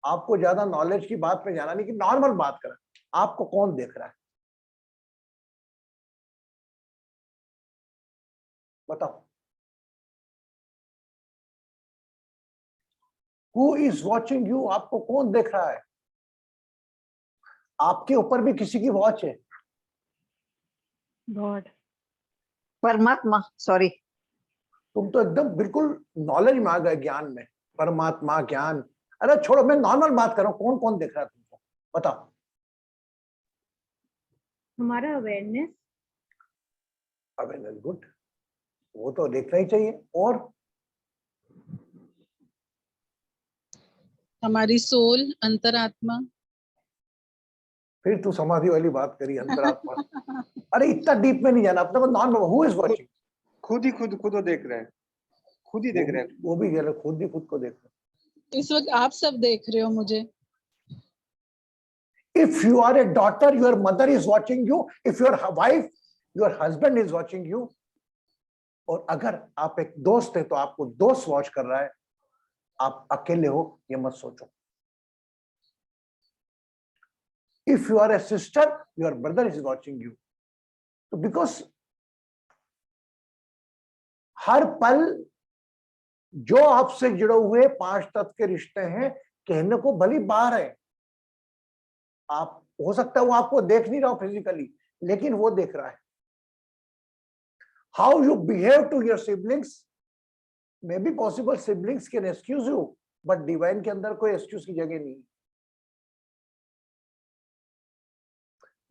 आपको ज्यादा नॉलेज की बात में जाना नहीं, कि नॉर्मल बात करें, आपको कौन देख रहा है बताओ। हु इज वॉचिंग यू, आपको कौन देख रहा है? आपके ऊपर भी किसी की वॉच है। गॉड, परमात्मा, सॉरी। तुम तो एकदम बिल्कुल नॉलेज में आ गए, ज्ञान में, परमात्मा ज्ञान। अरे छोड़ो, मैं नॉर्मल बात कर रहा हूं, कौन कौन देख रहा है तुमको बताओ। हमारा अवेयरनेस। अवेयरनेस, गुड, वो तो देखना ही चाहिए। और हमारी सोल, अंतरात्मा। फिर तू समाधि वाली बात करी, अंतरात्मा। अरे इतना डीप में नहीं जाना अपने को। Normal, who is watching? खुद ही खुद को देख रहे हैं, खुद ही देख रहे हैं। वो भी कह रहे, खुद ही खुद को देख रहे। इस वक्त आप सब देख रहे हो मुझे। If you are a daughter, your mother is watching you. If your wife, your husband is watching you. और अगर आप एक दोस्त है तो आपको दोस्त वॉच कर रहा है, आप अकेले हो ये मत सोचो। If you are a sister, your brother is watching you. तो because हर पल जो आपसे जुड़े हुए 5 तत्व के रिश्ते हैं, कहने को भली बाहर है, आप हो सकता है वो आपको देख नहीं रहा हो फिजिकली, लेकिन वो देख रहा है। How you behave to your siblings may be possible, siblings can excuse you, but divine के अंदर कोई excuse की जगह नहीं।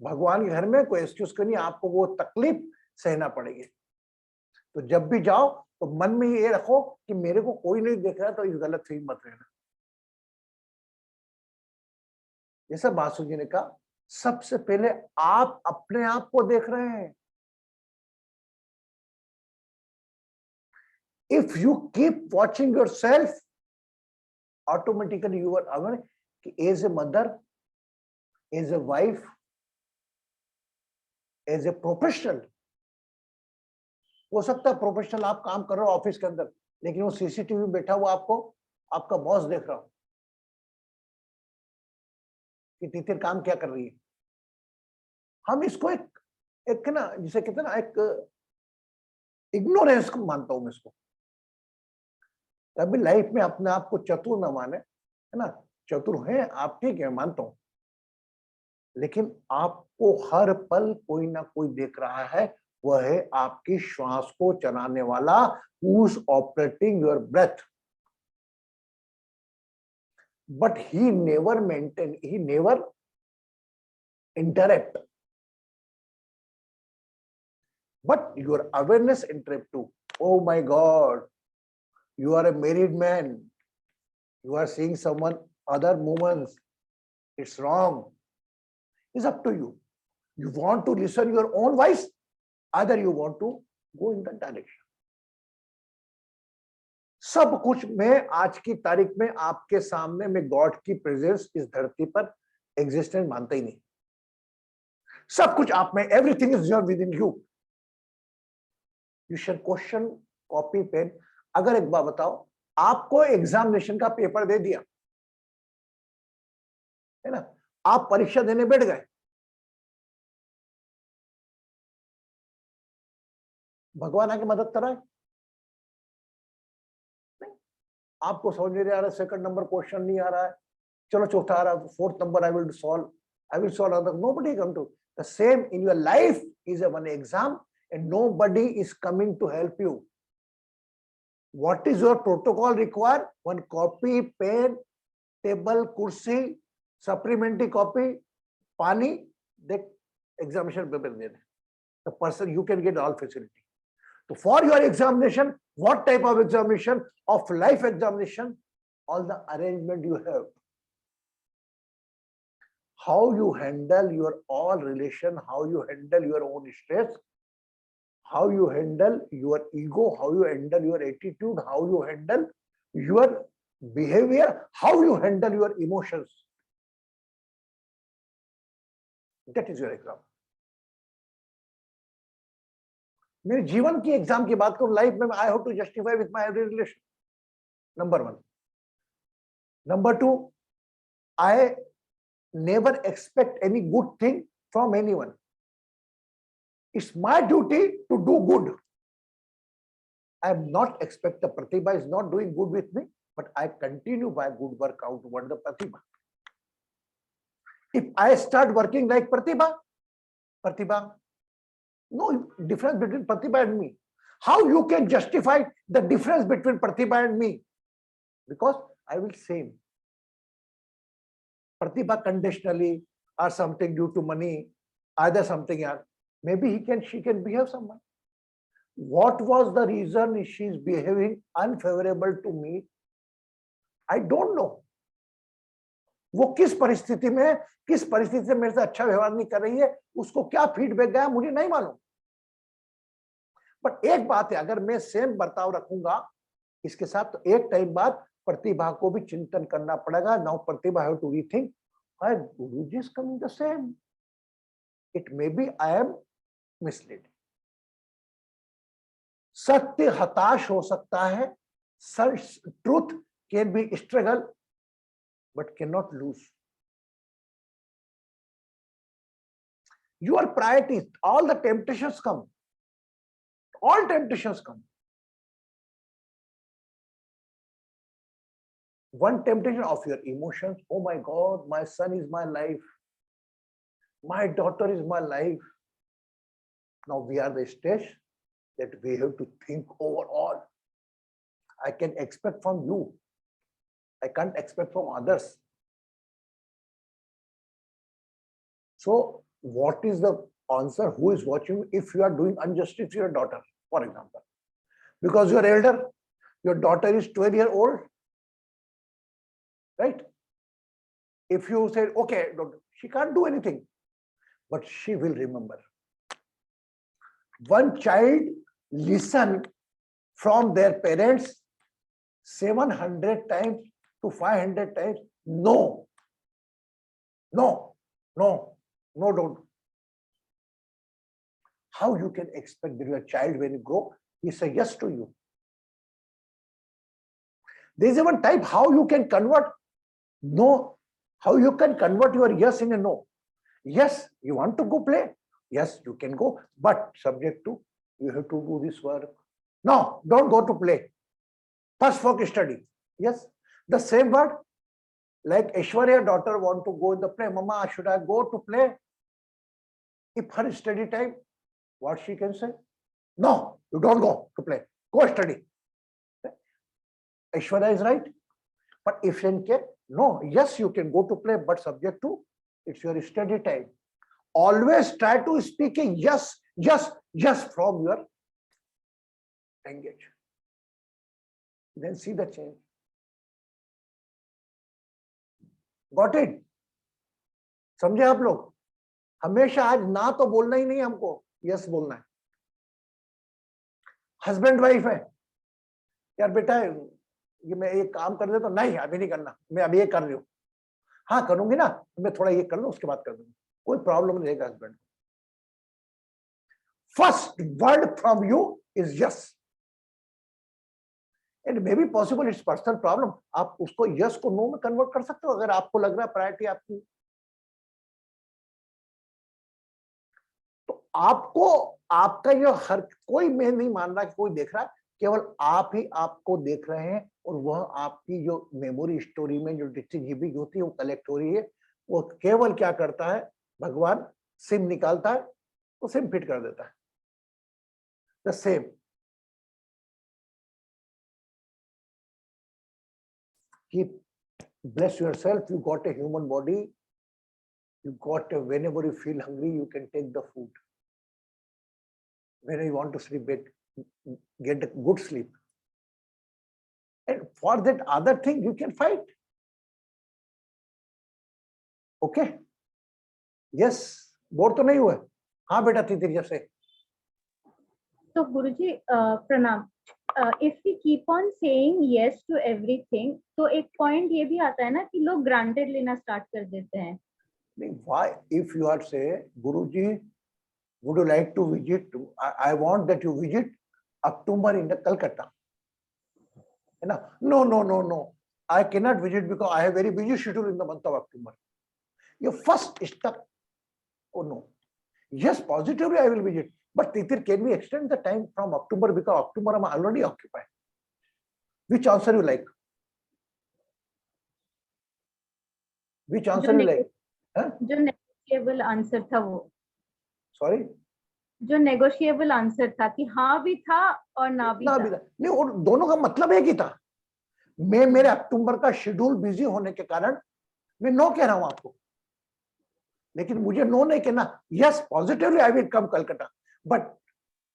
भगवान के घर में कोई excuse करनी, आपको वो तकलीफ सहना पड़ेगी। तो जब भी जाओ तो मन में ये रखो कि मेरे को कोई नहीं देख रहा, तो इस गलत फील मत रहना। जैसा बासु जी ने कहा, सबसे पहले आप अपने आप को देख रहे हैं। If you keep watching yourself, automatically you are aware कि as a mother, as a wife, as a professional, हो सकता है प्रोफेशनल आप काम कर रहे हो ऑफिस के अंदर, लेकिन वो सीसीटीवी में बैठा हुआ आपको आपका बॉस देख रहा हो कि टीचर काम क्या कर रही है। हम इसको एक ना, जिसे कहते हैं ना, एक इग्नोरेंस को मानता हूं मैं इसको। कभी लाइफ में अपने आप को चतुर ना माने, है ना, चतुर है आप, ठीक है, मानता हूं, लेकिन आपको हर पल कोई ना कोई देख रहा है। वह है आपकी श्वास को चलाने वाला, who is operating your breath, but he never interact, but your awareness interact too. Oh my God, you are a married man, you are seeing someone other movements, it's wrong. It's up to you. You want to listen your own voice, either you want to go in that direction. सब कुछ मैं आज की तारीख में आपके सामने में गॉड की प्रेजेंस इस धरती पर एग्जिस्टेंस मानता ही नहीं। सब कुछ आप में, everything is your within you. You should question, copy pen. अगर एक बात बताओ, आपको एग्जामिनेशन का पेपर दे दिया है ना, आप परीक्षा देने बैठ गए, भगवान आके मदद कर रहा है? नहीं, आपको समझ नहीं आ रहा, सेकंड नंबर क्वेश्चन नहीं आ रहा है, चलो चौथा आ रहा है, fourth number I will solve, nobody come to the same in your life is a one exam and nobody is coming to help you. What is your protocol require? One copy, pen, table, kursi, supplementary copy, pani, देख examination paper they they, the person you can get all facility. So for your examination, what type of examination? Of life examination, all the arrangement you have. How you handle your all relation, how you handle your own stress, how you handle your ego, how you handle your attitude, how you handle your behavior, how you handle your emotions. That is your exam. मेरे जीवन की exam की बात करूं, life में I have to justify with my every relation, number 1. Number two, I never expect any good thing from anyone. It's my duty to do good. I am not expect the Pratibha is not doing good with me, but I continue my good work outward the Pratibha. If I start working like Pratibha, no difference between Pratibha and me. How you can justify the difference between Pratibha and me? Because I will same. Pratibha conditionally or something due to money, either something else. Maybe she can behave someone. What was the reason she is behaving unfavorable to me? I don't know. वो किस परिस्थिति से मेरे से अच्छा व्यवहार नहीं कर रही है, उसको क्या फीडबैक गया मुझे नहीं मालूम. बट एक बात है, अगर मैं सेम बर्ताव रखूंगा इसके साथ, तो एक टाइम बाद प्रतिभा को भी चिंतन करना पड़ेगा. Now Pratibha have to rethink, why Guruji is coming the same. It may be I am mislead. सत्य हताश हो सकता है. Truth can be struggle but cannot lose. Your priorities, all the temptations come. All temptations come. One temptation of your emotions. Oh my God, my son is my life. My daughter is my life. Now we are the stage that we have to think overall. I can expect from you. I can't expect from others. So what is the answer? Who is watching if you are doing injustice to your daughter, for example? Because you are elder, your daughter is 12-year old, right? If you say, okay, she can't do anything, but she will remember. One child listen from their parents 700 times to 500 times, no, don't. How you can expect that your child, when you grow, he say yes to you? There is even type how you can convert no, how you can convert your yes in a no. Yes, you want to go play. Yes, you can go, but subject to you have to do this work. No, don't go to play. First focus study. Yes. The same word, like Aishwarya daughter want to go in the play. Mama, should I go to play? If her study time, what she can say? No, you don't go to play. Go study. Aishwarya is right. But if in case, no, yes, you can go to play, but subject to it's your study time. Always try to speak a yes from your engage. Then see the change. Got it? समझे आप लोग? हमेशा आज ना तो बोलना ही नहीं, हमको यस बोलना है. हस्बैंड वाइफ है, यार बेटा ये मैं ये काम कर दे, तो नहीं अभी नहीं करना, मैं अभी ये कर रही हूँ. हाँ करूंगी ना, मैं थोड़ा ये कर लूं उसके बाद कर दूंगी. कोई प्रॉब्लम नहीं रहेगा husband. First word from you is yes. And may be possible it's personal problem. आप उसको यस को नो में कन्वर्ट कर सकते हो अगर आपको लग रहा है प्रायोरिटी आपकी. तो आपको आपका ये हर कोई, मैं नहीं मान रहा कि कोई देख रहा है, केवल आप ही आपको देख रहे हैं. और वह आपकी जो मेमोरी स्टोरी में जो डिस्ट्रीब्यूट होती है वो कलेक्ट हो रही है. वो केवल क्या करता है, भगवान सिम निकालता है तो सिम फिट कर देता है. The same. Keep bless yourself. You got a human body. You got a, whenever you feel hungry, you can take the food. When you want to sleep, get a good sleep. And for that other thing, you can fight. Okay? Yes. Bore तो नहीं हुए? हाँ बेटा तीसरी जब से. So Guruji, pranam. If we keep on saying yes to everything, तो एक point ये भी आता है ना कि लोग granted लेना start कर देते हैं. Why? If you are say, Guruji, would you like to visit? I want that you visit October in the Calcutta. No. I cannot visit because I have very busy schedule in the month of October. Your first stuck. Oh no. Yes, positively I will visit. But Titir, can we extend the time from October because October I'm already occupied? Which answer you like? Which answer you like? Huh? जो negotiable answer था वो. Sorry? जो negotiable answer था कि हाँ भी था और ना भी था. नहीं, और दोनों का मतलब एक ही था. मैं मेरे अक्टूबर का शेड्यूल बिजी होने के कारण मैं नो कह रहा हूं आपको, लेकिन मुझे नो नहीं कहना. Yes, positively I will come Calcutta, but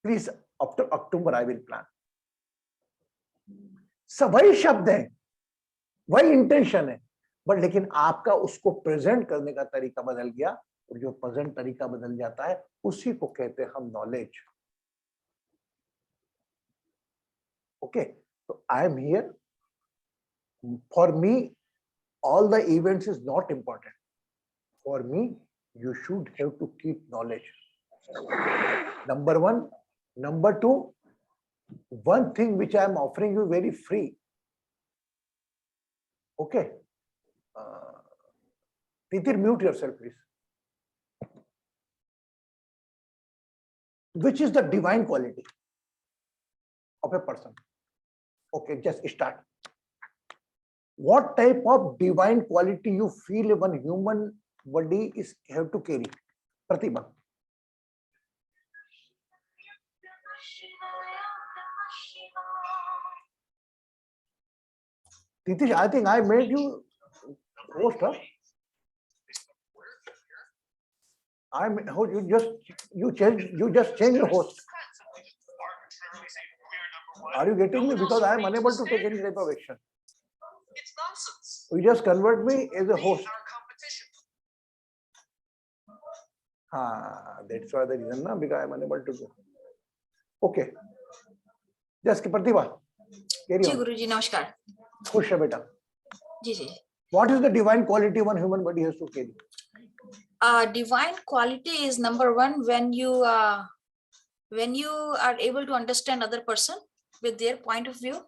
please after October I will plan. सब वही शब्द है, वही इंटेंशन है, बट लेकिन आपका उसको प्रेजेंट करने का तरीका बदल गया, और जो प्रेजेंट तरीका बदल जाता है उसी को कहते हैं हम नॉलेज. ओके, तो I am here. For me, all the events is not important. For me, you should have to keep knowledge. Number one. Number two, one thing which I am offering you very free. Okay. Titir, mute yourself, please. Which is the divine quality of a person? Okay, just start. What type of divine quality you feel one human body is have to carry? Pratibha. Titish, I think I made you host, huh? You just change your host. Are you getting me? Because I am unable to take any type of action. You just convert me as a host. That's why the reason, na, because I am unable to do. Okay. Just Pratibha. जी गुरुजी नमस्कार. खुश है बेटा. जी जी. What is the divine quality one human body has to carry? Divine quality is number one when you are able to understand other person with their point of view.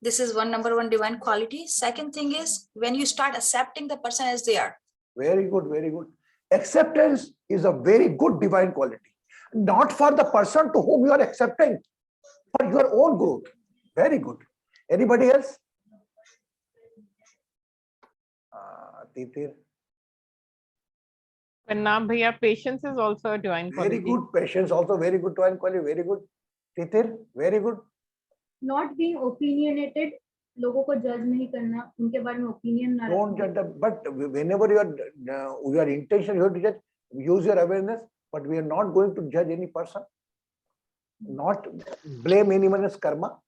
This is number one divine quality. Second thing is when you start accepting the person as they are. Very good, very good. Acceptance is a very good divine quality. Not for the person to whom you are accepting, for your own growth. Very good. Anybody else? Titir. Pranam bhaiya, patience is also a divine quality. Very good. Patience also very good divine quality. Very good. Titir, very good. Not being opinionated, लोगों को जज नहीं करना, उनके बारे में opinion ना. Don't judge them, but whenever your intention, you have to judge, use your awareness, but we are not going to judge any person, not blame anyone's karma.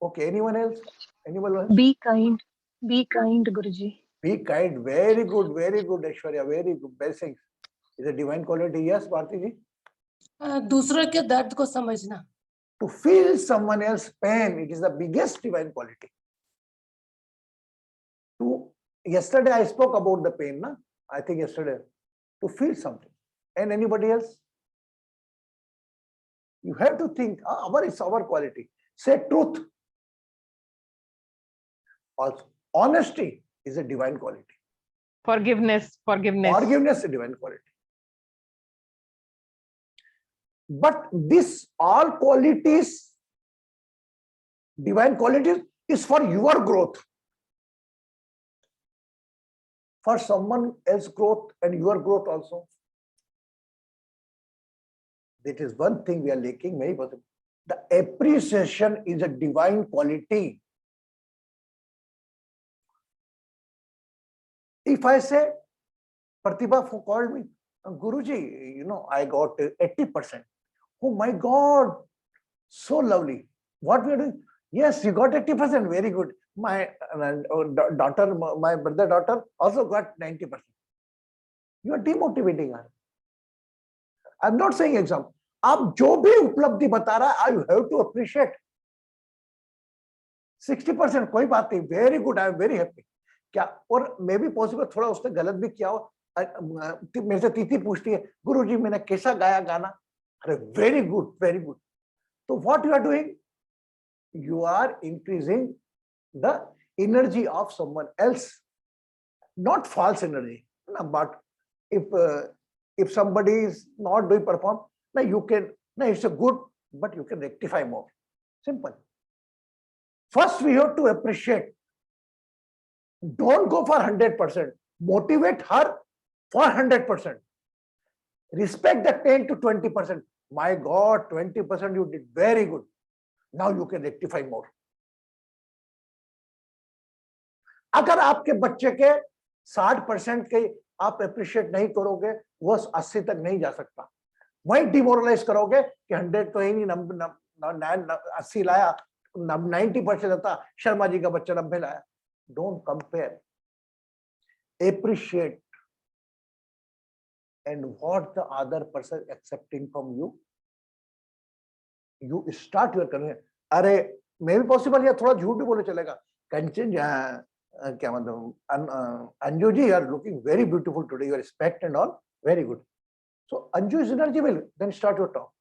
Okay, anyone else? Anyone else? Be kind, Guruji. Be kind. Very good, Aishwarya. Very good. Blessings. Is a divine quality. Yes, Bharti ji. दूसरों के दर्द को समझना. To feel someone else's pain, it is the biggest divine quality. Yesterday I spoke about the pain, na? I think yesterday. To feel something. And anybody else? You have to think, it's our quality. Say truth. Also, honesty is a divine quality. Forgiveness. Forgiveness is a divine quality. But this all qualities, divine qualities, is for your growth, for someone else's growth and your growth also. That is one thing we are lacking. The appreciation is a divine quality. If I say, Pratibha called me, Guruji, I got 80%. Oh my God, so lovely. What we are doing? Yes, you got 80%. Very good. My daughter, my brother daughter also got 90%. You are demotivating her. I'm not saying exam. आप जो भी उपलब्धि बता रहा है, you have to appreciate. 60% कोई बात नहीं. Very good. I am very happy. क्या और मे भी पॉसिबल थोड़ा उसने गलत भी किया हो. मेरे से तीती पूछती है, गुरुजी मैंने कैसा गाया गाना? अरे वेरी गुड, वेरी गुड. तो what you are doing? You are increasing the energy of someone else, not false energy. No, but if somebody is not doing perform, now you can, now it's a good, but you can rectify more. Simple. First, we have to appreciate. Don't go for 100%. Motivate her for 100%. Respect the 10 to 20%. My God, 20% you did very good. Now you can rectify more. अगर आपके बच्चे के 60% के आप appreciate नहीं करोगे, वो 80 तक नहीं जा सकता. वही डिमोरलाइज करोगे कि 100 तो ही नहीं, 80 लाया, 90% था, शर्मा जी का बच्चा 90 लाया. Don't compare. Appreciate. And what the other person accepting from you, you start your conversation. अरे मैं भी पॉसिबल या थोड़ा झूठ भी बोले चलेगा. कंचन क्या मतलब Anju ji, you are looking very beautiful today. Your respect and all very good. So Anju's energy will then start your talk.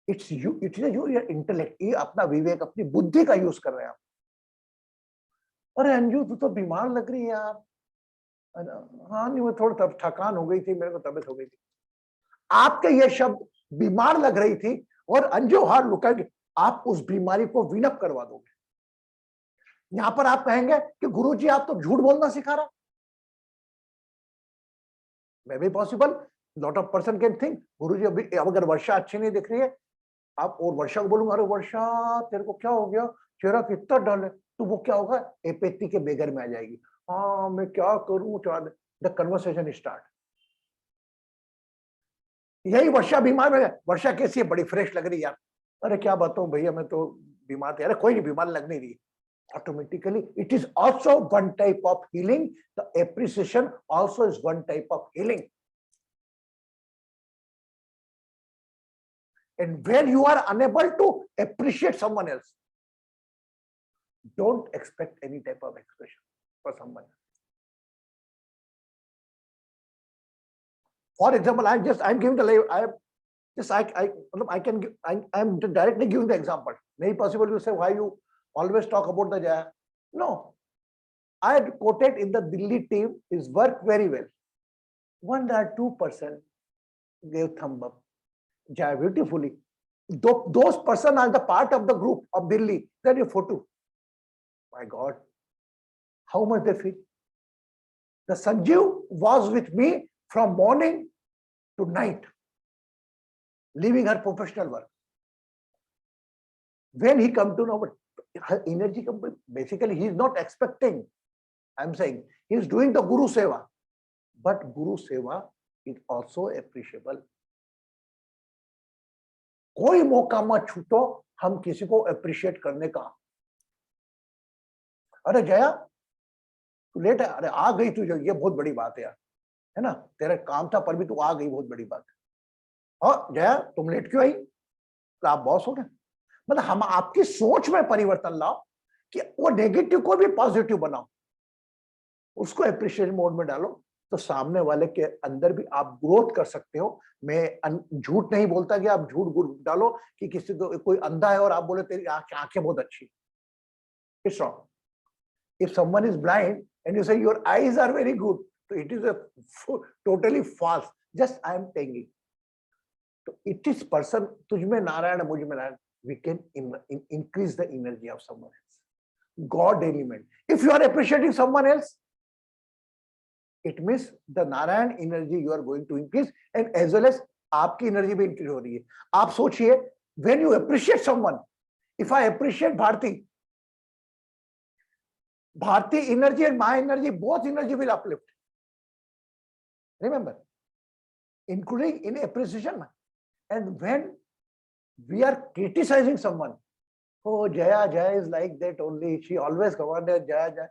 It's you. It is your intellect. ये अपना विवेक, अपनी बुद्धि का यूज कर रहे हैं आप. अरे अंजू तू तो बीमार लग रही है यार. हाँ नहीं, वो थोड़ा थकान हो गई थी, मेरे को तबीयत हो गई थी. आपके ये शब्द बीमार लग रही थी और अंजू हार लुका के आप उस बीमारी को विनप करवा दोगे. यहां पर आप कहेंगे कि गुरुजी आप तो झूठ बोलना सिखा रहा. May be possible, lot of person can think गुरुजी अभी अगर वर्षा अच्छी नहीं दिख रही है, आप और वर्षा को बोलूंगा, अरे वर्षा तेरे को क्या हो गया, चेहरा कितना डल है, तो वो क्या होगा, एपेथी के बेगर में आ जाएगी. हाँ मैं क्या करूं, द कन्वर्सेशन स्टार्ट. यही वर्षा बीमार में, वर्षा कैसी है, बड़ी फ्रेश लग रही है यार. अरे क्या बताऊं भैया, मैं तो बीमार थे. अरे कोई नहीं, बीमार लग नहीं रही. Automatically it is also one type of healing. The appreciation also is one type of healing. And when you are unable to appreciate someone else, don't expect any type of expression for someone else. For example, I'm giving the I'm directly giving the example. Maybe possible you say why you always talk about the Jaya. No, I had quoted in the Delhi team is worked very well. 1 or 2% gave thumb up. Jaya beautifully. Those person are the part of the group of Delhi. Then you photo. My God, how much they feel. The Sanjeev was with me from morning to night, leaving her professional work. When he come to know, but her energy, basically he is not expecting. I'm saying he is doing the Guru Seva, but Guru Seva is also appreciable. कोई मौका मत छूटो हम किसी को appreciate करने का. अरे जया तू लेट है, अरे आ गई तू, ये बहुत बड़ी बात है यार, है ना, तेरा काम था पर भी तू आ गई, बहुत बड़ी बात है. और जया तुम लेट क्यों आई, तो आप बॉस हो गए. मतलब हम आपकी सोच में परिवर्तन लाओ कि वो नेगेटिव को भी पॉजिटिव बनाओ, उसको अप्रिशिएशन मोड में डालो, तो सामने वाले के अंदर भी आप ग्रोथ कर सकते हो. मैं झूठ नहीं बोलता कि आप झूठ डालो कि किसी को कोई अंधा है और आप बोले तेरी आंखें बहुत अच्छी. It's wrong. If someone is blind and you say your eyes are very good, तो it is totally false. Just I am telling. तो इट इज पर्सन, तुझ में नारायण है, मुझ में Narayan. We can increase the energy of someone else. God element. If you are appreciating someone else, it means the Narayan energy you are going to increase, and as well as आपकी energy भी increase हो रही है. आप सोचिए, when you appreciate someone, if I appreciate Bharti energy and my energy, both energy will uplift. Remember, including in appreciation. And when we are criticizing someone, oh Jaya is like that only, she always commanded Jaya.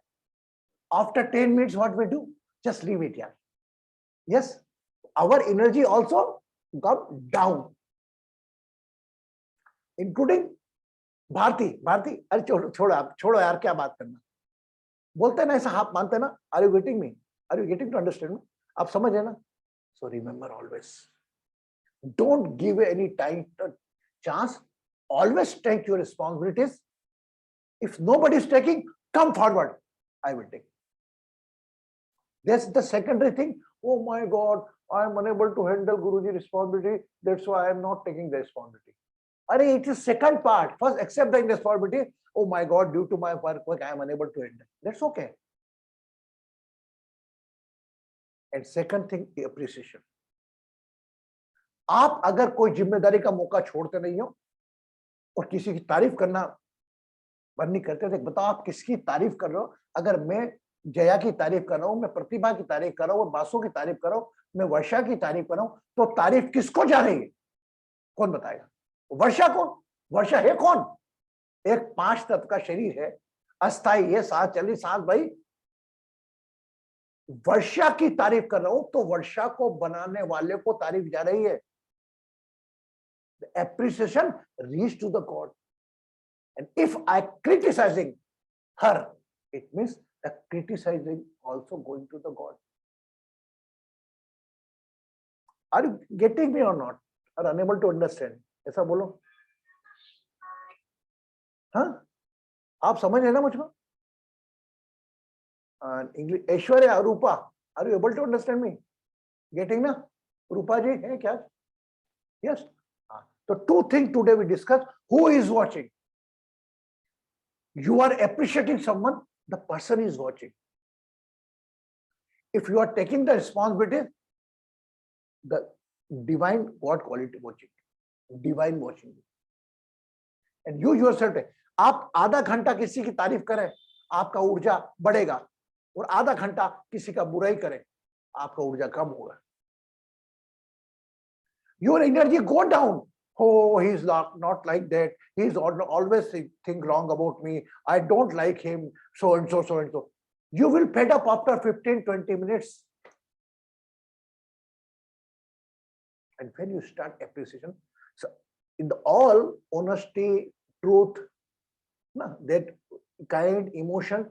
After 10 minutes what we do, just leave it here. Yes, our energy also come down, including Bharti. अरे छोड़ो यार, क्या बात करना, बोलते हैं ना ऐसा, आप मानते हैं ना. Are you getting me? Are you getting to understand me? आप समझ है ना. So remember always, don't give any time chance. Always take your responsibilities. If nobody is taking, come forward. I will take. That's the secondary thing. Oh my God, I am unable to handle Guruji responsibility. That's why I am not taking the responsibility. It is second part. First, accept the responsibility. Oh my God, due to my work, I am unable to handle. That's okay. And second thing, appreciation. आप अगर कोई जिम्मेदारी का मौका छोड़ते नहीं हो और किसी की तारीफ करना बंद नहीं करते, तो बताओ आप किसकी तारीफ कर रहे हो? अगर मैं जया की तारीफ कर रहा हूं, मैं प्रतिभा की तारीफ कर रहा हूं, बासु की तारीफ कर रहा हूं, मैं वर्षा की तारीफ कर रहा हूं, तो तारीफ किसको जा रही है? कौन बताएगा? वर्षा को? वर्षा है कौन? एक 5 तत्व का शरीर है, अस्थाई है, सांस चली, सांस भाई। वर्षा की तारीफ कर रहा हूं तो वर्षा को बनाने वाले को तारीफ जा रही है। The appreciation reach to the God. And if I criticizing her, it means the criticizing also going to the God. Are you getting me or not? Are unable to understand? ऐसा बोलो। हाँ, आप समझ रहे ना मुझको? English, Aishwarya, Rupa, are you able to understand me? Getting na? Rupa ji hai kya? Yes. So 2 things today we discuss. Who is watching? You are appreciating someone, the person is watching. If you are taking the responsibility, the divine God quality watching, divine watching. And you yourself, आप आधा घंटा किसी की तारीफ करें, आपका ऊर्जा बढ़ेगा, और आधा घंटा किसी का बुराई करें, आपका ऊर्जा कम होगा. Your energy go down. Oh, he is not like that. He is always think wrong about me. I don't like him. So and so, so and so. You will fed up after 15-20 minutes. And when you start appreciation, so in the all honesty, truth, that kind emotion,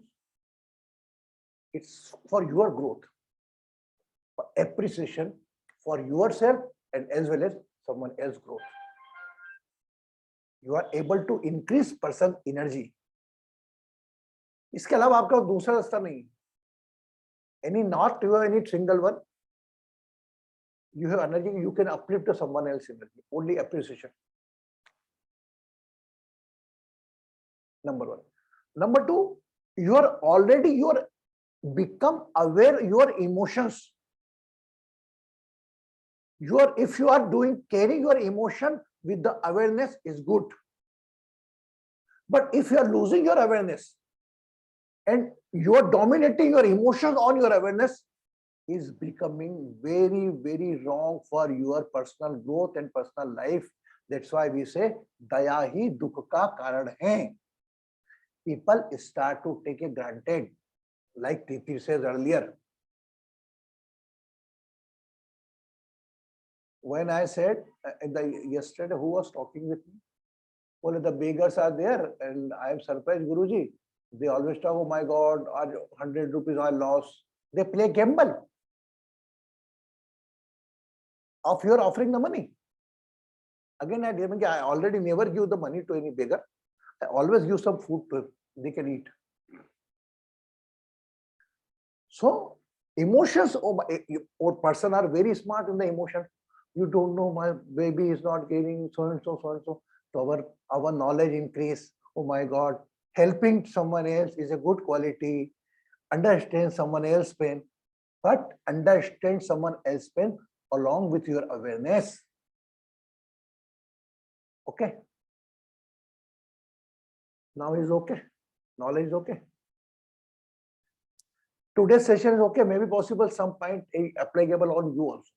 it's for your growth, for appreciation for yourself and as well as someone else's growth. You are able to increase person energy. इसके अलावा आपका दूसरा रास्ता नहीं. Any not you have any single one. You have energy, you can uplift to someone else's energy. Only appreciation. Number 1. Number 2, you are become aware your emotions. If you are carrying your emotion with the awareness is good. But if you are losing your awareness and you are dominating your emotions on your awareness, is becoming very, very wrong for your personal growth and personal life. That's why we say, daya hi dukh ka karan hai. People start to take it granted, like Titi says earlier. When I said yesterday, who was talking with me? Well, the beggars are there, and I am surprised, Guruji. They always talk, oh my God, 100 rupees I lost. They play gamble of your offering the money. Again, I already never give the money to any beggar. I always give some food to him. They can eat. So, emotions or person are very smart in the emotion. You don't know, my baby is not gaining so and so, so and so. So our knowledge increase. Oh my God, helping someone else is a good quality. Understand someone else's pain, but understand someone else's pain along with your awareness. Okay. Now is okay. Knowledge is okay. Today's session is okay. Maybe possible some point applicable on you also.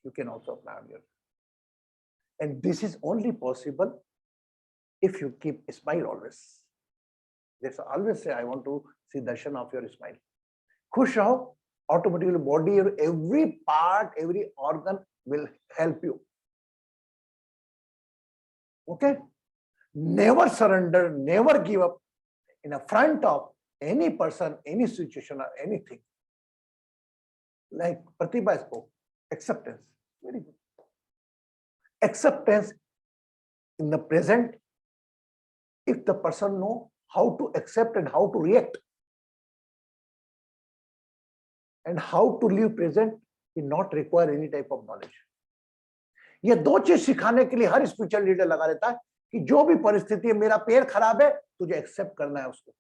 You can also apply on your. And this is only possible if you keep a smile always. That's always say, I want to see darshan of your smile. Khush raho, automatically body, every part, every organ will help you. Okay? Never surrender, never give up in the front of any person, any situation or anything. Like Pratibha spoke, acceptance. Very good. Acceptance in the present, if the person know how to accept and how to react, and how to live present will not require any type of knowledge. ये दो चीज सिखाने के लिए हर spiritual leader लगा रहता है कि जो भी परिस्थिति है, मेरा पैर खराब है, तुझे एक्सेप्ट करना है उसको।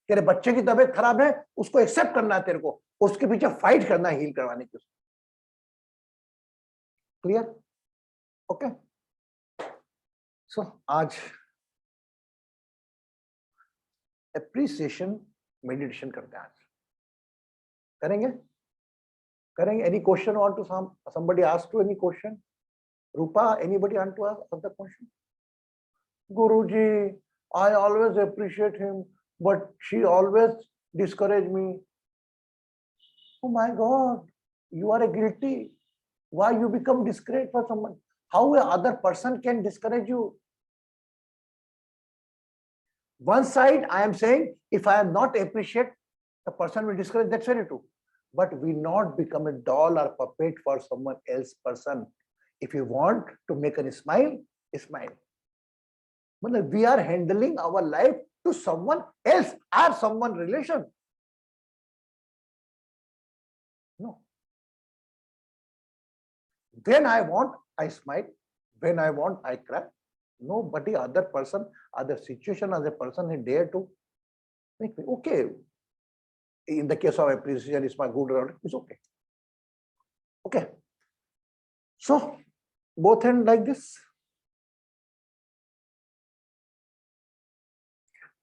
तेरे बच्चे की तबीयत खराब है, उसको एक्सेप्ट करना है तेरे को, उसके पीछे फाइट करना है हील करवाने की। क्लियर? ओके। सो आज एप्रिसिएशन मेडिटेशन करते हैं। आज करेंगे? करेंगे? Any question want to somebody ask you any question? Rupa, anybody want to ask the question? Guruji, I always appreciate him, but she always discourage me. Oh my God, you are a guilty. Why you become discouraged for someone? How a other person can discourage you? One side, I am saying, if I am not appreciate, the person will discourage. That's very true. But we not become a doll or puppet for someone else person. If you want to make a smile, smile. But we are handling our life to someone else or someone relation. No. When I want, I smile. When I want, I cry. Nobody, other person, other situation, other person, he dare to make me okay. In the case of appreciation, it's my good round. It's okay. Okay. So both hand like this.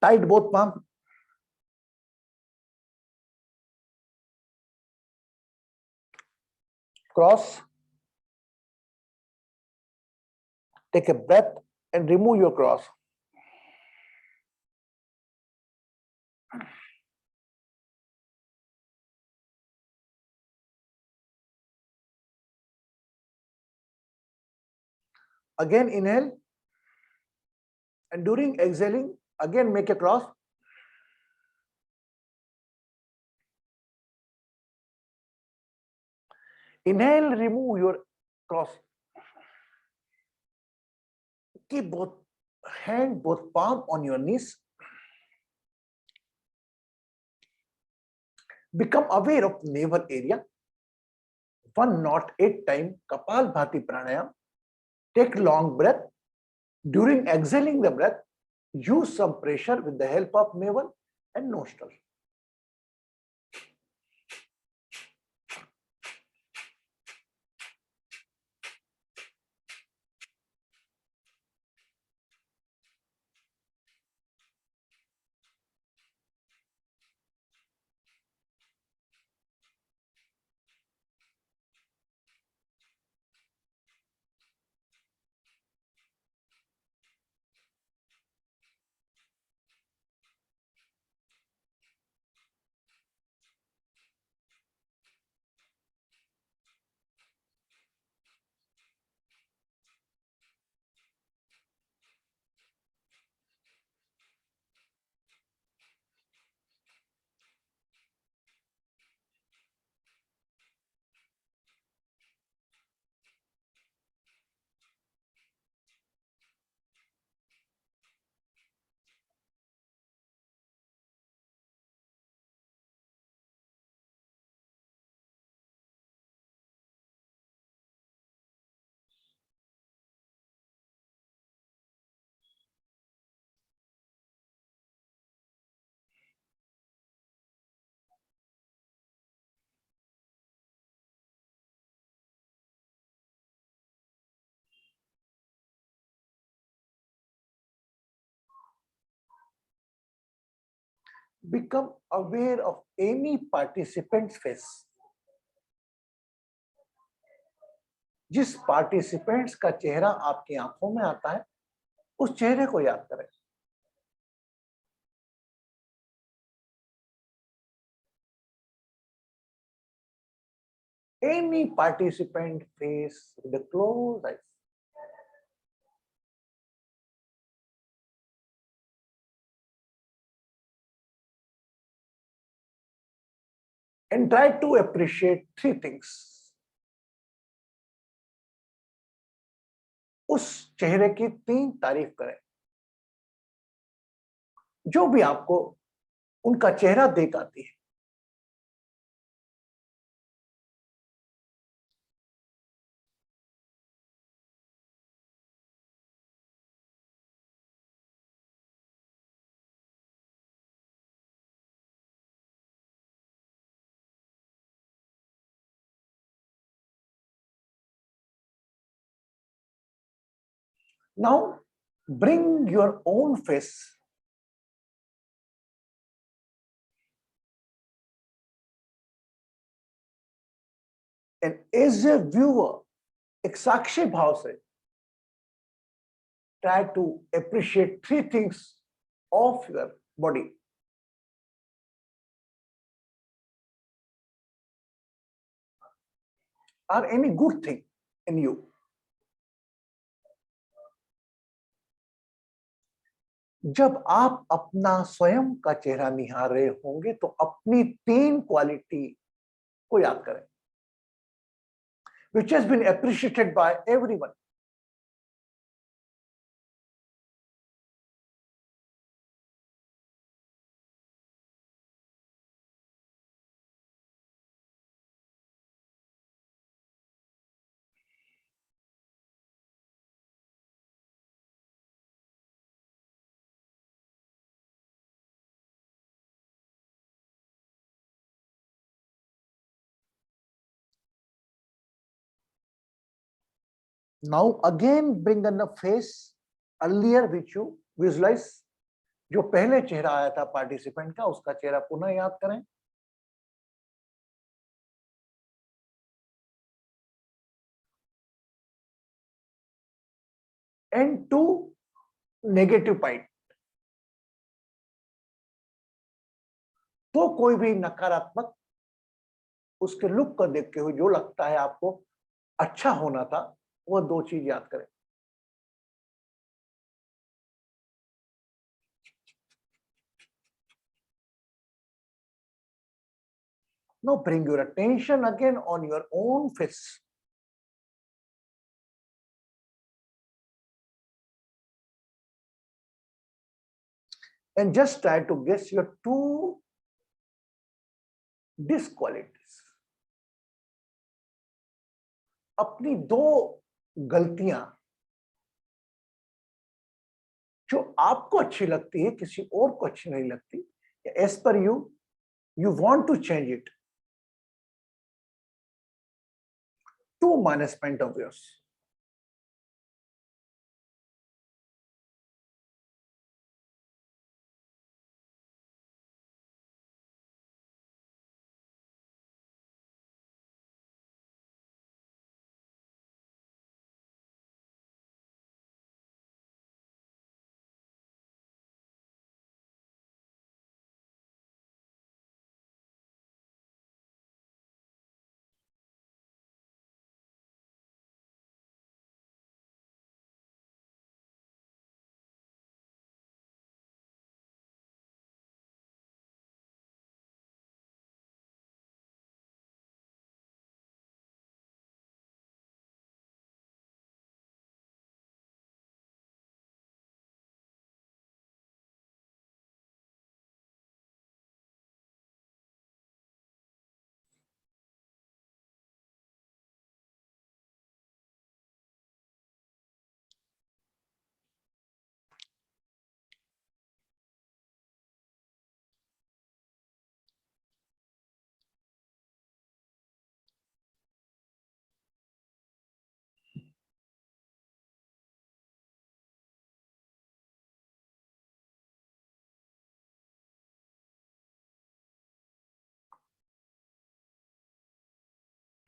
Tight both palm. Cross. Take a breath and remove your cross. Again inhale, and during exhaling, again make a cross. Inhale, remove your cross. Keep both hand, both palm on your knees. Become aware of navel area. 108 times Kapalbhati pranayam. Take long breath. During exhaling the breath, use some pressure with the help of navel and nostril. Become aware of any participant's face. जिस participants का चेहरा आपकी आंखों में आता है, उस चेहरे को याद करें. Any participant face with the closed eyes. And try to appreciate three things. उस चेहरे की 3 तारीफ करें. जो भी आपको उनका चेहरा देख आती है, Now bring your own face and as a viewer, एक साक्षी भाव से try to appreciate three things of your body. Or any good thing in you. जब आप अपना स्वयं का चेहरा निहार रहे होंगे तो अपनी 3 क्वालिटी को याद करें, which has been appreciated by everyone. Now again bring in the face earlier which you visualize. जो पहले चेहरा आया था पार्टिसिपेंट का, उसका चेहरा पुनः याद करें. And 2 negative point. तो कोई भी नकारात्मक उसके लुक को देखते हुए जो लगता है आपको अच्छा होना था, वो 2 चीज याद करें. Now bring your attention again on your own face. And just try to guess your 2 disqualities. अपनी 2 गलतियां जो आपको अच्छी लगती है, किसी और को अच्छी नहीं लगती, as per you want to change it. 2 minus point of views.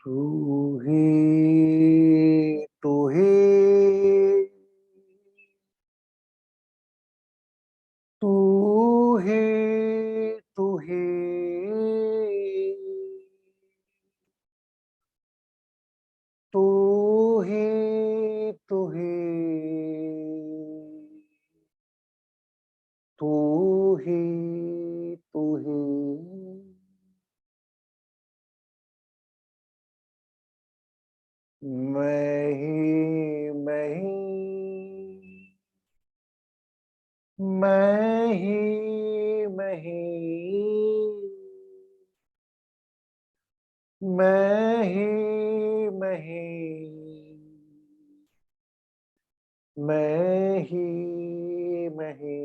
तू ही तू ही तू ही तू ही तू ही तू ही तू ही तू ही मैं ही मैं ही मैं ही मैं ही मैं ही मैं ही मैं ही मैं ही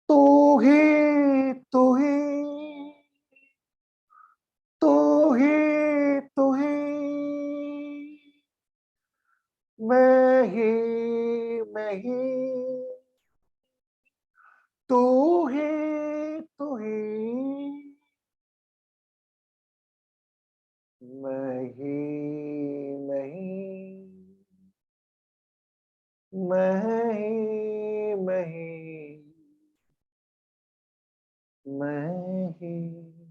तू ही तू ही तू ही तू ही मैं ही नहीं।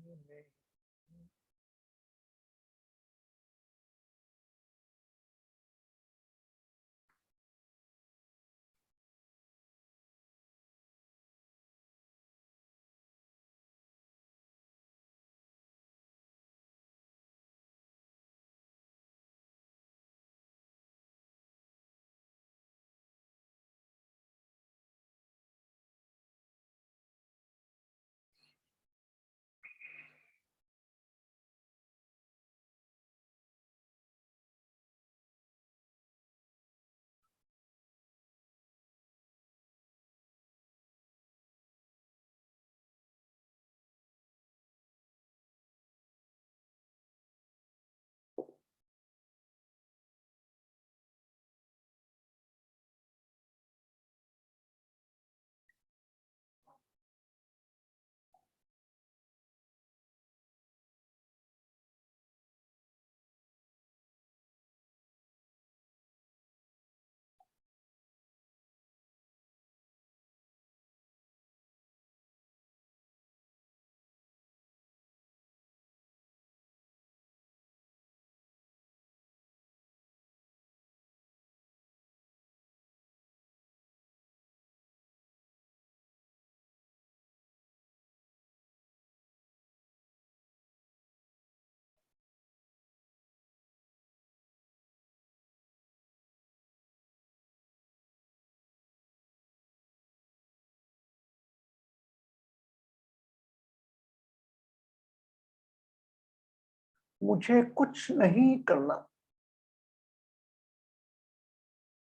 मुझे कुछ नहीं करना,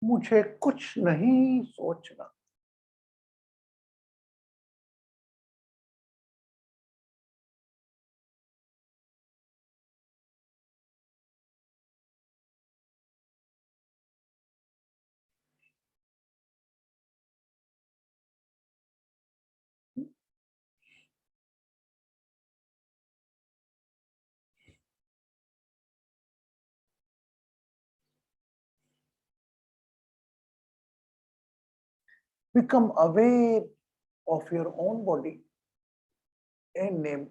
मुझे कुछ नहीं सोचना। Become aware of your own body and name.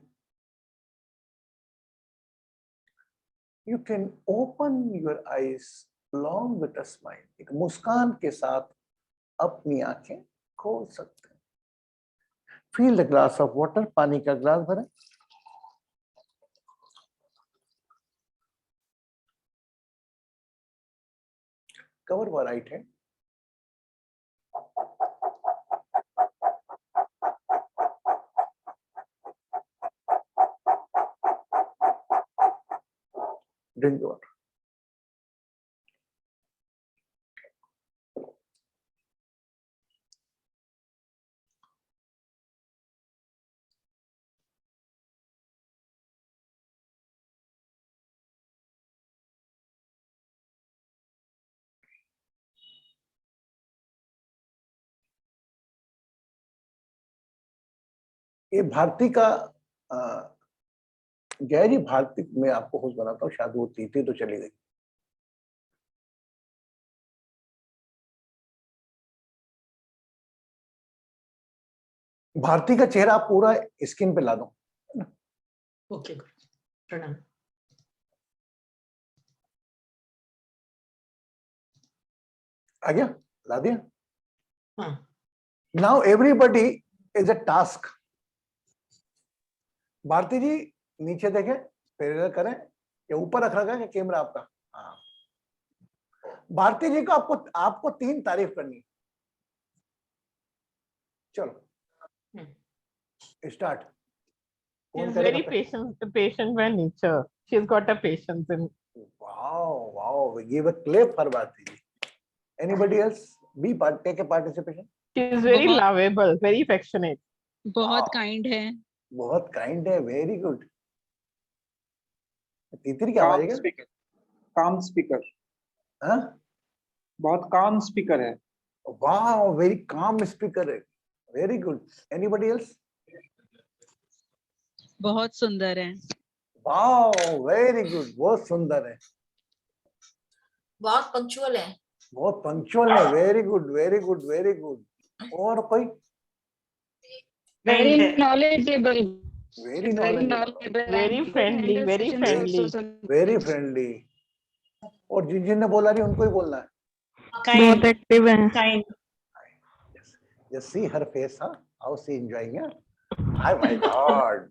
You can open your eyes along with a smile. एक मुस्कान के साथ अपनी आंखें खोल सकते हैं। Fill the glass of water. पानी का ग्लास भरें। Cover your right hand. Drink the water. ये भारती का गैरी भारती में आपको होस्ट बनाता हूँ, शायद वो थी तो चली गई। भारती का चेहरा आप पूरा स्किन पे ला दो। ओके प्रणाम। आ गया, ला दिया। हाँ now everybody is a task. Bharti ji नीचे देखें, पैरेलल करें, या ऊपर रख रखा है कैमरा आपका। हाँ, भारती जी को आपको 3 तारीफ करनी है। चलो start. She's very patient by nature. She's got a patience in. Wow, we give a clap for Bharti ji. Anybody else take a participation? She's very बहुत- lovable, very affectionate. बहुत Wow. काइंड है। बहुत kind है, very good. तीसरी क्या आवाज है? काम स्पीकर, हाँ, बहुत काम स्पीकर है। वाह, वेरी काम स्पीकर है, वेरी गुड। Anybody else? बहुत सुंदर है। वाह, वेरी गुड, बहुत सुंदर है, बहुत पंक्चुअल है। बहुत पंक्चुअल है, very good very good very good. और कोई? Very And knowledgeable. Very She's very knowledgeable, knowledgeable. very and friendly, handles very sessions friendly. also very sometimes. friendly. और जिन जिन ने बोला नहीं उनको ही बोलना है. Kind, एक्टिव है. kind. Just see her face, huh? How she enjoying it? Oh my God.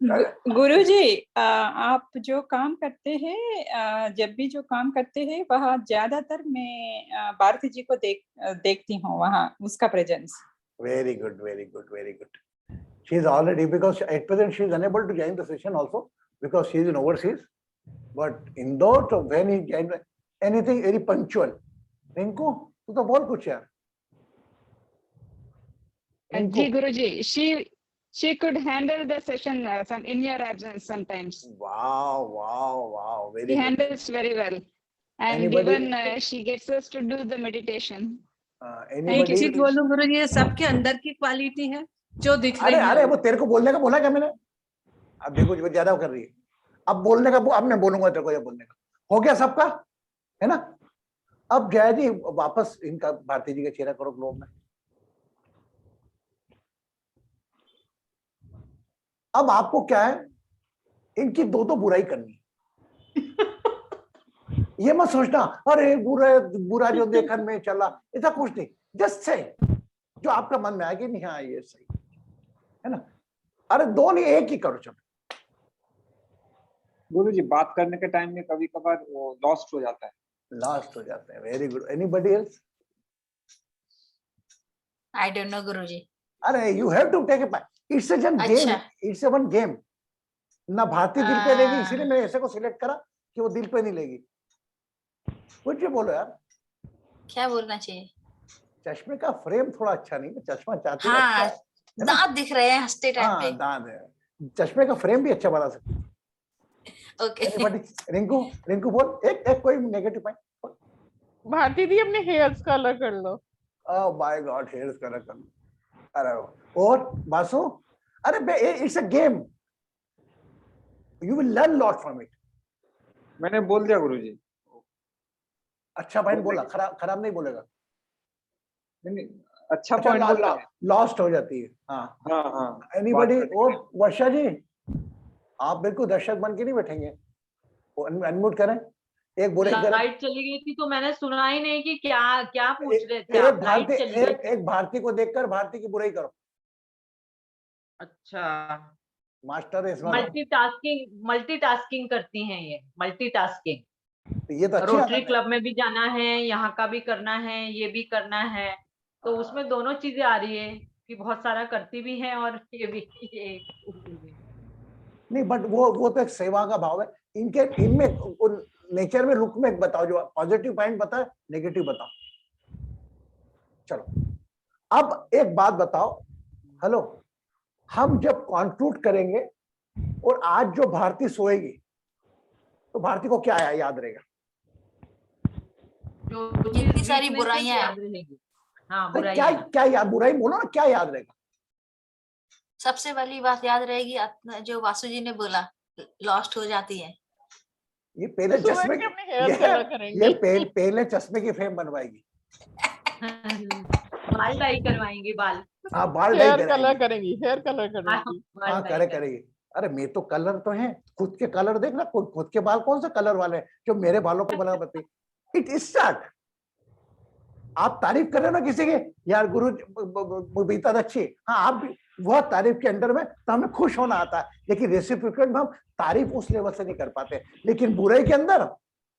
गुरुजी, आप जो काम करते हैं, जब भी जो काम करते हैं वहाँ ज्यादातर मैं भारती जी को देखती हूँ वहाँ उसका presence. Very good, very good, very good. She is already, because at present she is unable to join the session also because she is in overseas. But in those when he joined, anything very punctual. Rinku, तू तो बहुत कुछ यार. Ji Guruji, she could handle the session in your absence sometimes. Wow, wow, wow. Very She good. handles very well. And Anybody- even she gets us to do the meditation. एक Anybody? चीज बोलूं गुरुजी, ये सबके अंदर की quality है जो दिख रही अरे अरे है. वो तेरे को बोलने का बोला क्या मैंने? अब देखो जो ज्यादा कर रही है. अब बोलने का अब मैं बोलूंगा तेरे को, ये बोलने का हो गया सबका, है ना? अब जया जी वापस इनका भारती जी का चेहरा करो ग्लोब में. अब आपको क्या है, इनकी दो तो बुराई करनी. ये मत सोचना अरे बुरा जो देखन में चला, ऐसा कुछ नहीं. जस्ट से जो आपका मन में आया कि नहीं, हाँ ये सही है ना. अरे दो नहीं, एक ही करो. चलो गुरुजी, बात करने के टाइम में कभी कभार वो लॉस्ट हो जाता है. लास्ट हो जाते हैं. Very good. Anybody else? I don't know, Guruji. अरे you have to take a part. It's a जन गेम. अच्छा. It's a one game. ना भारती दिल पे लेगी, इसीलिए मैंने ऐसे को सिलेक्ट करा कि वो दिल पे नहीं लेगी. कुछ बोलो यार. क्या बोलना चाहिए? चश्मे का फ्रेम थोड़ा अच्छा नहीं. चश्मा चाहती है हाँ, अच्छा है ना? दांत दिख रहे हैं हंसते टाइम हाँ पे. दांत है. चश्मे का फ्रेम भी अच्छा बना सकती है. ओके. Anybody? रिंकू बोल एक कोई नेगेटिव पॉइंट. भारती दी अपने हेयर्स कलर कर लो. Oh my god, hairs colour कर लो. अरे और बासु, अरे it's a game. You will learn lot from it. मैंने बोल दिया गुरुजी. अच्छा पॉइंट बोला, खराब नहीं बोलेगा. नहीं, अच्छा पॉइंट बोला. लॉस्ट हो जाती है. हाँ हाँ हाँ. एनीबॉडी? और वर्षा जी, आप बिल्कुल दर्शक बन के नहीं बैठेंगे. अनम्यूट करें. एक बुरे लाइट चली गई थी तो मैंने सुना ही नहीं कि क्या पूछ रहे थे आप. लाइट चली गई थी. एक भारती को देखकर भारती की बुराई करो. अच्छा, मास्टर है इसमें. मल्टीटास्किंग करती हैं ये. मल्टीटास्किंग. ये तो अच्छी रोटरी आदत है. क्लब में भी जाना है, यहाँ का भी करना है, ये भी करना है, तो उसमें दोनों चीजें आ रही है कि बहुत सारा करती भी है और ये भी. नहीं बट वो तो एक सेवा का भाव है. इनमें नेचर में लुक में बताओ, जो पॉजिटिव पॉइंट बताए, नेगेटिव बताओ. चलो अब एक बात बताओ. हेलो, हम जब कंक्लूड करेंगे और आज जो भारती सोएगी तो भारती को क्या याद रहेगा? जितनी सारी बुराइयां याद रहेगी. हाँ, क्या याद, बुराई बोलो ना, क्या याद रहेगा? सबसे पहली बात याद रहेगी जो वासु जी ने बोला, लॉस्ट हो जाती है. ये पहले चश्मे पहले चश्मे की फ्रेम बनवाएगी. बाल डाई करवाएंगे. बाल, हाँ बाल हेयर कलर करेंगी. हेयर कलर करेंगी. हाँ करेगी. अरे मैं तो कलर तो है, खुद के कलर देखना. खुद के बाल कौन सा कलर वाले हैं जो मेरे बालों को बना बताइए. It is start. आप तारीफ कर रहे हो ना किसी के, यार गुरु बीता अच्छी. हाँ आप भी, वह तारीफ के अंडर में तो हमें खुश होना आता है, लेकिन रेसिप्रोकेट में हम तारीफ उस लेवल से नहीं कर पाते. लेकिन बुराई के अंदर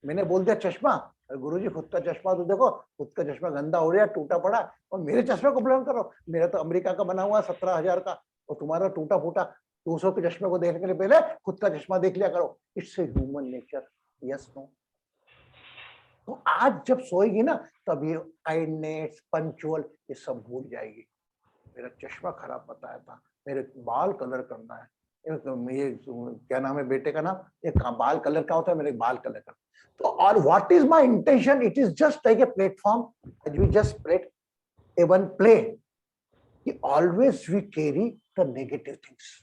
मैंने बोल दिया चश्मा, गुरुजी खुद का चश्मा तो देखो, खुद का चश्मा गंदा हो रहा है, टूटा पड़ा, और मेरे चश्मे को ब्लेम करो. मेरा तो अमेरिका का बना हुआ 17,000 का, और तुम्हारा टूटा फूटा 200 के चश्मे को देखने के लिए पहले खुद का चश्मा देख लिया करो. It's a human nature. Yes no? तो आज जब सोएगी ना, तब ये काइंडनेस, पंचुअल, ये सब भूल जाएगी. मेरा चश्मा खराब बताया था, मेरे बाल कलर करना है. ये क्या नाम है बेटे का नाम, ये बाल कलर का होता है, मेरे बाल कलर का. तो और what is my intention? It is just like a platform. As we just played a one play, always we carry the negative things.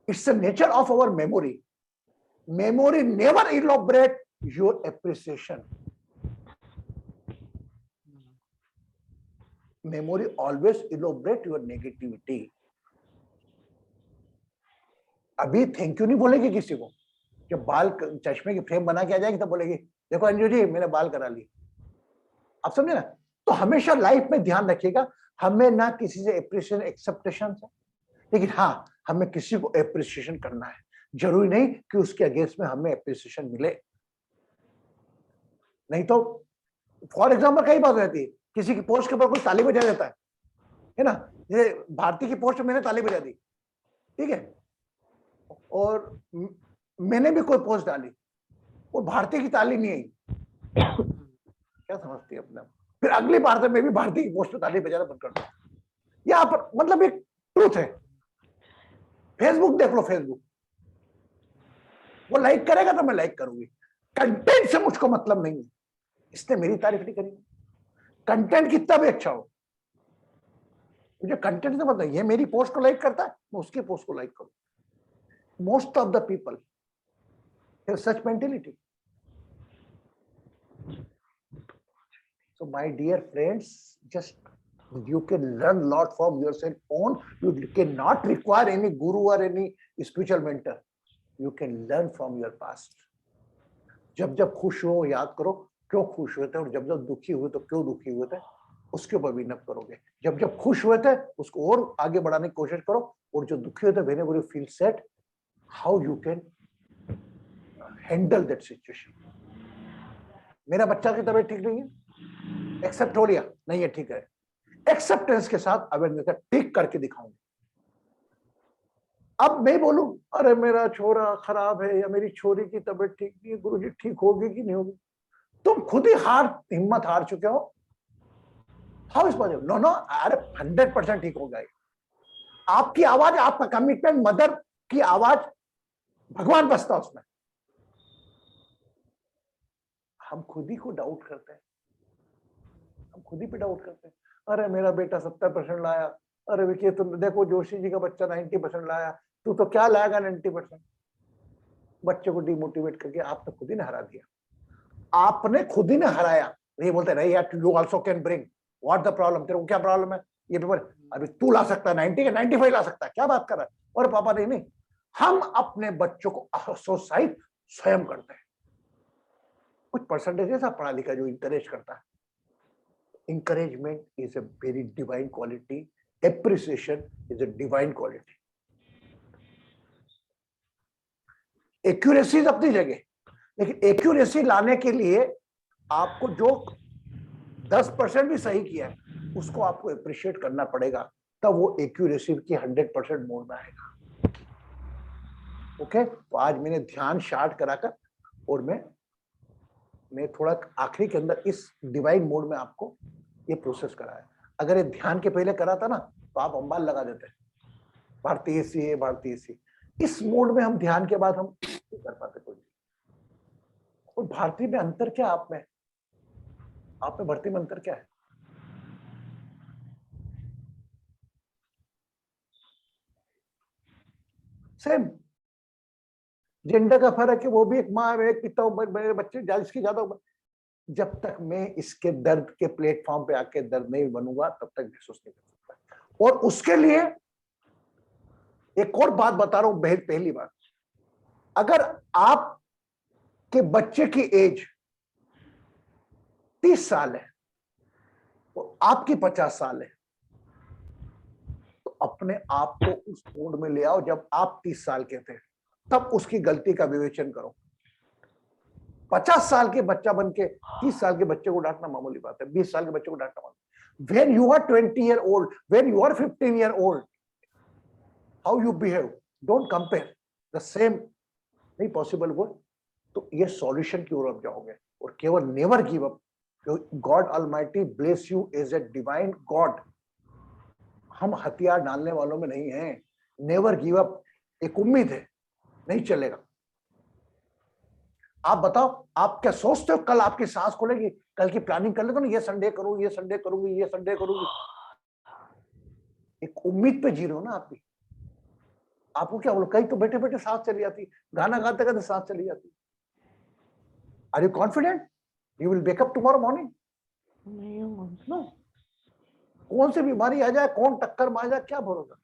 It's the nature of our memory. Memory never elaborate your appreciation. Memory always elaborate your negativity. अभी thank you नहीं बोलेगी किसी को, जब बाल चश्मे की frame बना के आ जाएगी तब बोलेगी देखो अंजू जी मैंने बाल करा लिए। आप समझे ना? तो हमेशा लाइफ में ध्यान रखिएगा, हमें ना किसी से एप्रिसिएशन एक्सेप्टेशन है, लेकिन हाँ हमें किसी को एप्रिसिएशन करना है। जरूरी नहीं कि उसके अगेंस्ट में हमें एप्रिसिएशन मिले, नहीं तो फॉर एग्जाम्पल कई बात रहती है, किसी की पोस्ट के ऊपर कोई ताली बजा देता है ना, ये भारती की पोस्ट मैंने ताली बजा दी, ठीक है, और मैंने भी कोई पोस्ट डाली और भारती की ताली नहीं आई, क्या समझती है अपने आप? फिर अगली बार से मैं भी भारती की पोस्ट पे ताली बजाना बंद कर दूं। यहाँ पर मतलब एक ट्रूथ है। फेसबुक देख लो, फेसबुक वो लाइक करेगा तो मैं लाइक करूंगी, कंटेंट से मुझको मतलब नहीं है, इसने मेरी तारीफ नहीं करी, कंटेंट कितना भी अच्छा हो, मुझे कंटेंट से मतलब ये मेरी पोस्ट को लाइक करता है मैं उसकी पोस्ट को लाइक करूं। Most of the people have such mentality. So my dear friends, just you can learn lot from yourself own. You cannot require any guru or any spiritual mentor. You can learn from your past. जब जब खुश हो याद करो क्यों खुश हुए थे, और जब जब दुखी हुए तो क्यों दुखी हुए थे, उसके ऊपर विनप करोगे। जब जब खुश हुए थे उसको और आगे बढ़ाने की कोशिश करो, और जो दुखी हुए थे whenever you feel sad, how you can handle that situation. मेरा बच्चा की तबीयत ठीक नहीं है, एक्सेप्ट हो लिया, नहीं है ठीक है, एक्सेप्टेंस के साथ अवेयरनेस का ठीक करके दिखाऊंगा। अब मैं बोलूं अरे मेरा छोरा खराब है या मेरी छोरी की तबीयत ठीक नहीं है, गुरुजी ठीक होगी कि नहीं होगी? तुम खुद ही हिम्मत हार चुके हो। How is possible? No no, अरे 100% ठीक हो जाएगी। आपकी आवाज, आपका कमिटमेंट, मदर की आवाज, भगवान बसता उसमें। हम खुद ही को डाउट करते हैं, हम खुद ही पे डाउट करते हैं। अरे मेरा बेटा 70% लाया, अरे विकी तुम देखो जोशी जी का बच्चा 90% लाया, तू तो क्या लाएगा 90%? बच्चे को डिमोटिवेट करके आपने खुद ही ने हरा दिया, आपने खुद ही ने हराया। ये बोलते नहीं यार you also can bring, what the problem, तेरे को क्या प्रॉब्लम है? ये पेपर अभी तू ला सकता है 90 के 95 ला सकता है, क्या बात कर रहा है? और पापा नहीं, हम अपने बच्चों को सुसाइड स्वयं करते हैं। कुछ परसेंटेज ऐसा पढ़ा लिखा जो इंकरेज करता है। Encouragement is a very divine quality. Appreciation is a divine quality. Accuracy अपनी जगह, लेकिन accuracy लाने के लिए आपको जो 10% भी सही किया है उसको आपको appreciate करना पड़ेगा, तब वो accuracy की 100% मोड में आएगा। ओके, तो आज मैंने ध्यान शार्ट कराकर और मैं थोड़ा आखिरी के अंदर इस डिवाइन मोड में आपको ये प्रोसेस कराया। अगर ये ध्यान के पहले करा था ना तो आप अंबाल लगा देते, भारतीय सी है भारतीय सी। इस मोड में हम ध्यान के बाद हम नहीं कर पाते कोई। और भारतीय में अंतर क्या, आप में भारतीय में अंतर क्या है? सेम जेंडर का फर्क है, वो भी एक माँ है, एक पिता, मेरे बच्चे जिसकी ज्यादा। जब तक मैं इसके दर्द के प्लेटफॉर्म पे आके दर्द नहीं बनूंगा तब तक महसूस नहीं कर सकता। और उसके लिए एक और बात बता रहा हूं, पहली बात, अगर आप के बच्चे की एज 30 साल है और आपकी 50 साल है, तो अपने आप को उस मोड में ले आओ जब आप 30 साल के थे, तब उसकी गलती का विवेचन करो। 50 साल के बच्चा बन के 30 साल के बच्चे को डांटना मामूली बात है, 20 साल के बच्चे को डांटना मामूली। When you are 20 year old, when you are 15 year old, how you behave, don't compare the same, नहीं पॉसिबल वो। तो ये सॉल्यूशन की ओर आप जाओगे, और केवल never give up. God almighty bless you as a divine God. हम हथियार डालने वालों में नहीं हैं। नेवर गिव अप, एक उम्मीद है, नहीं चलेगा। आप बताओ, आप क्या सोचते हो कल आपकी सांस खुलेगी? कल की प्लानिंग कर लेते हो ना, ये संडे करूंगी, ये संडे करूंगी, ये संडे करूंगी। एक उम्मीद पे जी रहे हो ना आप भी। आपको क्या बोलो, कहीं तो बैठे बैठे सांस चली जाती, गाना गाते गाते सांस चली जाती। Are you confident you will wake up tomorrow morning? No. कौन सी बीमारी आ जाए, कौन टक्कर मार जाए, क्या भरोसा।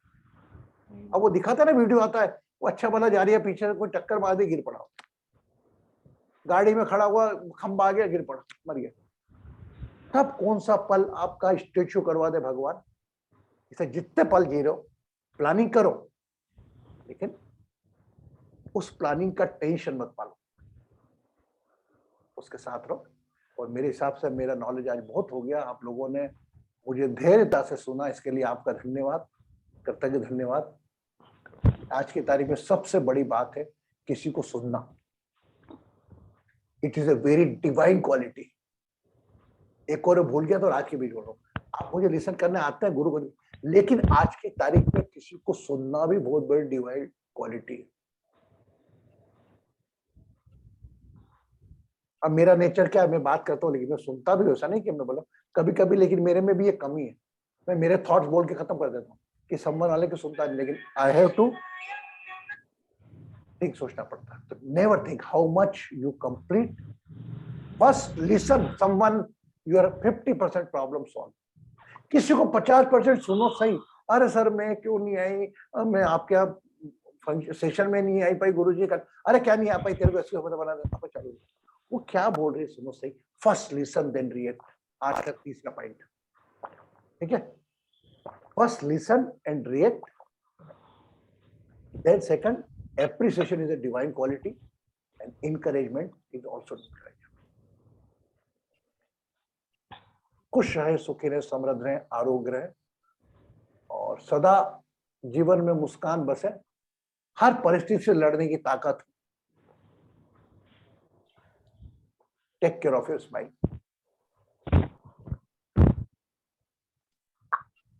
अब वो दिखाता है ना, वीडियो आता है वो अच्छा भला जा रही है, पीछे से कोई टक्कर मार दी, गिर पड़ा, गाड़ी में खड़ा हुआ खंबा आ गया, गिर पड़ा, मर गया। तब कौन सा पल आपका स्टेचू करवा दे भगवान। इसे जितने पल जी रहे हो प्लानिंग करो, लेकिन उस प्लानिंग का टेंशन मत पालो, उसके साथ रहो। और मेरे हिसाब से मेरा नॉलेज आज बहुत हो गया, आप लोगों ने मुझे धैर्यता से सुना, इसके लिए आपका धन्यवाद, कृतज्ञ धन्यवाद। आज की तारीख में सबसे बड़ी बात है किसी को सुनना। It is a very divine quality. एक और भूल गया तो आज के भी बोलो, आप मुझे लिसन करने आते हैं गुरु को, लेकिन आज की तारीख में किसी को सुनना भी बहुत बड़ी डिवाइन क्वालिटी है। अब मेरा नेचर क्या है, मैं बात करता हूँ लेकिन मैं सुनता भी, ऐसा नहीं कि मैं बोला कभी कभी, लेकिन मेरे में भी एक कमी है, मैं मेरे थॉट्स बोल के खत्म कर देता हूँ कि समवन वाले को सुनता नहीं, लेकिन आई हैव टू थिंक, सोचना पड़ता है। तो never think how much you complete, बस listen someone, you are 50% problem solve. किसी को 50% सुनो सही, अरे सर मैं क्यों नहीं आई, मैं आपके सेशन में नहीं आई पाई गुरुजी का, अरे क्या नहीं आ पाई, तेरे को ऐसे बना देता, चलो वो क्या बोल रही है सुनो सही, फर्स्ट लिसन देन रिएक्ट। आज का तीसरा पॉइंट, ठीक है, first listen and react, then second appreciation is a divine quality and encouragement is also encouragement. खुश रहे, सुखी रहे, समृद्ध रहे, आरोग्य रहे और सदा जीवन में मुस्कान बसे, हर परिस्थिति से लड़ने की ताकत। Take care of your smile.